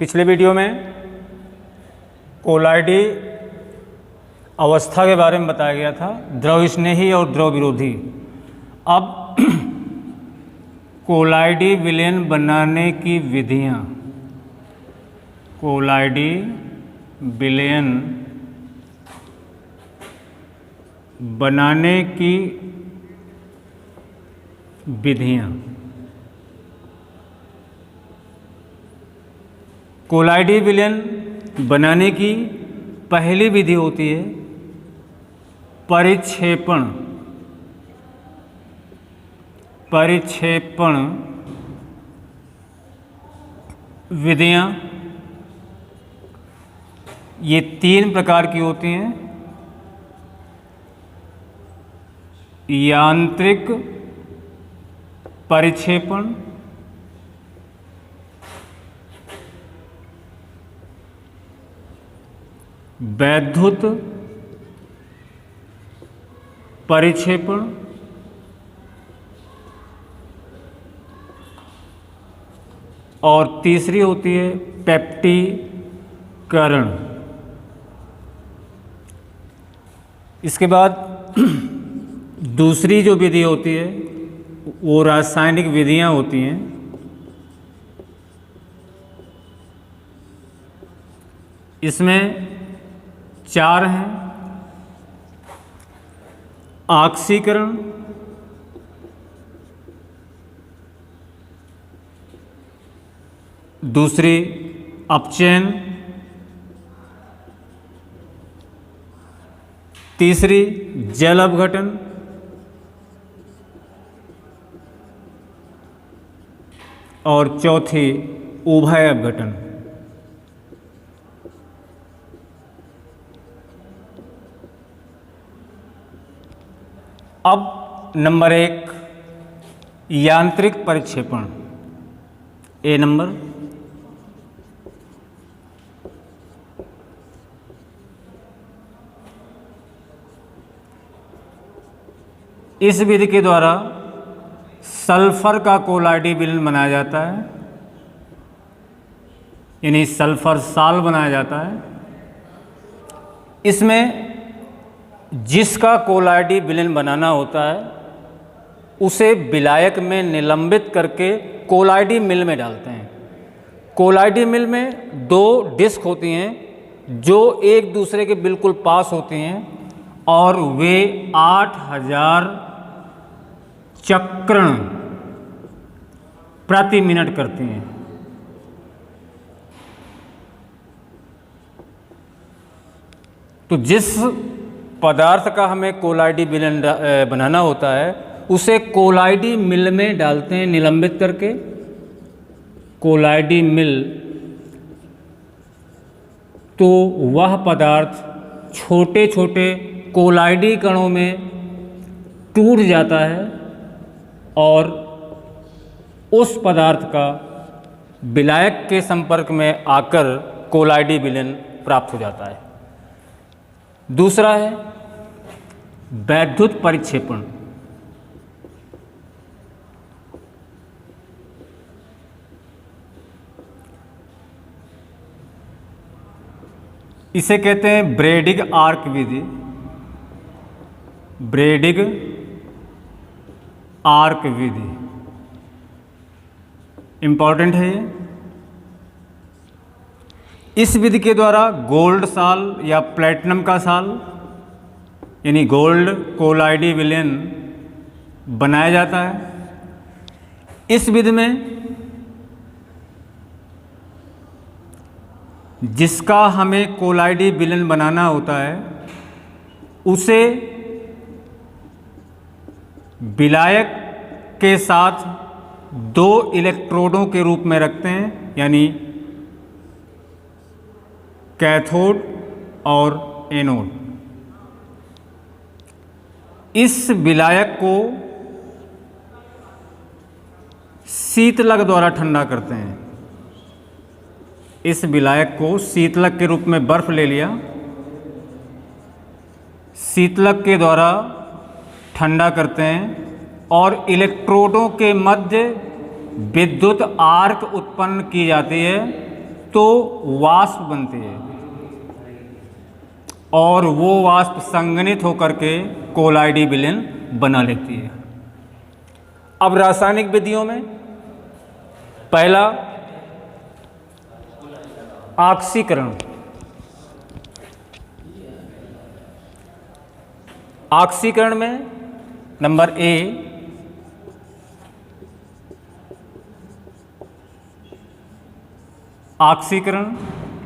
पिछले वीडियो में कोलाइडी अवस्था के बारे में बताया गया था, द्रव स्नेही और द्रव विरोधी। अब कोलाइडी विलयन बनाने की विधियाँ, कोलाइडी विलयन बनाने की विधियाँ। कोलाइडी विलयन बनाने की पहली विधि होती है परिक्षेपण। परिक्षेपण विधियाँ ये 3 प्रकार की होती हैं। यांत्रिक परिक्षेपण, वैद्युत परिक्षेपण और तीसरी होती है पेप्टिकरण। इसके बाद दूसरी जो विधि होती है वो रासायनिक विधियां होती हैं। इसमें 4 हैं। ऑक्सीकरण, दूसरी अपचयन, तीसरी जल अपघटन और चौथी उभय अपघटन। अब नंबर 1 यांत्रिक परिक्षेपण, ए नंबर। इस विधि के द्वारा सल्फर का कोलाइडी विलयन बनाया जाता है, यानी सल्फर साल बनाया जाता है। इसमें जिसका कोलाइडी विलयन बनाना होता है उसे विलायक में निलंबित करके कोलाइडी मिल में डालते हैं। कोलाइडी मिल में 2 डिस्क होती हैं जो एक दूसरे के बिल्कुल पास होती हैं और वे 8000 चक्रण प्रति मिनट करती हैं। तो जिस पदार्थ का हमें कोलाइडी विलयन बनाना होता है उसे कोलाइडी मिल में डालते हैं निलंबित करके। कोलाइडी मिल, तो वह पदार्थ छोटे छोटे कोलाइडी कणों में टूट जाता है और उस पदार्थ का विलायक के संपर्क में आकर कोलाइडी विलयन प्राप्त हो जाता है। दूसरा है वैद्युत परिक्षेपण। इसे कहते हैं ब्रेडिग आर्क विधि। ब्रेडिग आर्क विधि इंपॉर्टेंट है ये। इस विधि के द्वारा गोल्ड साल या प्लेटिनम का साल यानी गोल्ड कोलाइडी विलयन बनाया जाता है। इस विधि में जिसका हमें कोलाइडी विलयन बनाना होता है उसे विलायक के साथ 2 इलेक्ट्रोडों के रूप में रखते हैं, यानी कैथोड और एनोड। इस विलायक को शीतलक द्वारा ठंडा करते हैं। इस विलायक को शीतलक के रूप में बर्फ ले लिया, शीतलक के द्वारा ठंडा करते हैं और इलेक्ट्रोडों के मध्य विद्युत आर्क उत्पन्न की जाती है तो वाष्प बनती है और वो वाष्प संघनित होकर के कोलाइडी विलेन बना लेती है। अब रासायनिक विधियों में पहला ऑक्सीकरण। ऑक्सीकरण में नंबर ए ऑक्सीकरण,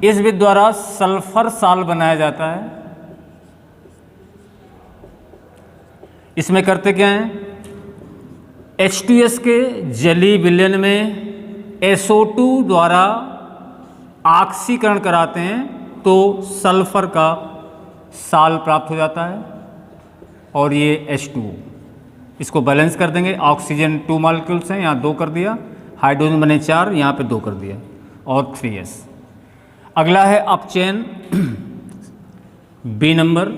इस विधि द्वारा सल्फर साल बनाया जाता है। इसमें करते क्या हैं, H2S के जलीय विलयन में SO2 द्वारा ऑक्सीकरण कराते हैं तो सल्फर का साल प्राप्त हो जाता है और ये H2O। इसको बैलेंस कर देंगे। ऑक्सीजन 2 मॉलिक्यूल्स हैं, यहाँ 2 कर दिया, हाइड्रोजन बने 4, यहाँ पे 2 कर दिया और 3S। अगला है अपचयन, बी नंबर।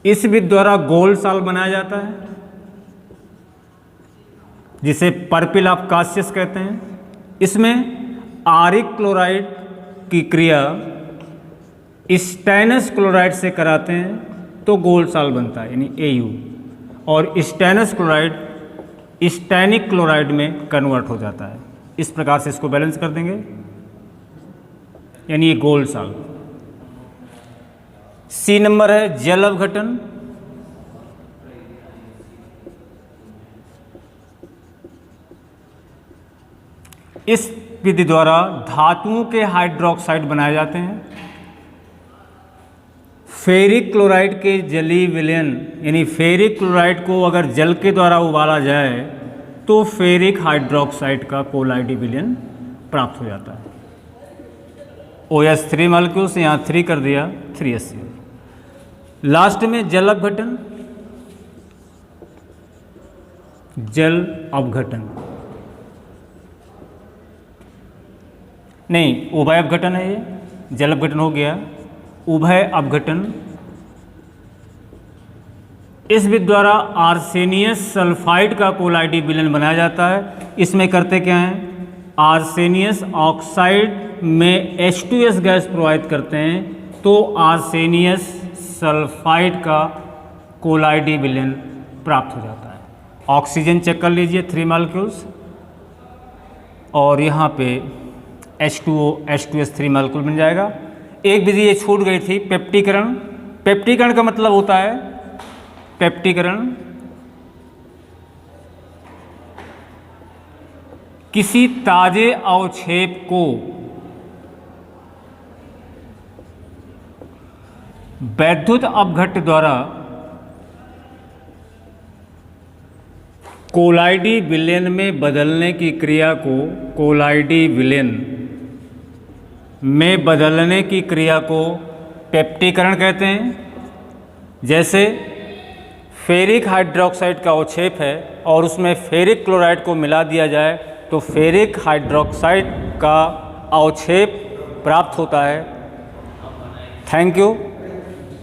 इस विधि द्वारा गोल साल बनाया जाता है जिसे पर्पिल ऑफ कासियस कहते हैं। इसमें आरिक क्लोराइड की क्रिया स्टेनस क्लोराइड से कराते हैं तो गोल साल बनता है, यानी AU, और स्टेनस क्लोराइड स्टैनिक क्लोराइड में कन्वर्ट हो जाता है। इस प्रकार से इसको बैलेंस कर देंगे, यानी ये गोल साल। सी नंबर है जल अपघटन। इस विधि द्वारा धातुओं के हाइड्रोक्साइड बनाए जाते हैं। फेरिक क्लोराइड के जलीय विलयन, यानी फेरिक क्लोराइड को अगर जल के द्वारा उबाला जाए तो फेरिक हाइड्रोक्साइड का कोलाइडी विलयन प्राप्त हो जाता है। OH3 मॉलिक्यूल्स यहाँ 3 कर दिया, 3HCl। लास्ट में जल अपघटन। जल अपघटन नहीं, उभय अपघटन है ये, जल अपघटन हो गया, उभय अपघटन। इस विधि द्वारा आर्सेनियस सल्फाइड का कोलाइडी विलयन बनाया जाता है। इसमें करते क्या हैं, आर्सेनियस ऑक्साइड में H2S गैस प्रोवाइड करते हैं तो आर्सेनियस सल्फाइड का कोलाइडी विलयन प्राप्त हो जाता है। ऑक्सीजन चेक कर लीजिए, 3 मॉलिक्यूल्स, और यहाँ पे H2O H2S3 मॉलिक्यूल बन जाएगा। एक विधि ये छूट गई थी, पेप्टीकरण। पेप्टीकरण का मतलब होता है, पेप्टीकरण किसी ताजे अवक्षेप को वैद्युत अपघट्य द्वारा कोलाइडी विलयन में बदलने की क्रिया को, कोलाइडी विलयन में बदलने की क्रिया को पेप्टीकरण कहते हैं। जैसे फेरिक हाइड्रोक्साइड का अवक्षेप है और उसमें फेरिक क्लोराइड को मिला दिया जाए तो फेरिक हाइड्रोक्साइड का अवक्षेप प्राप्त होता है। Thank you.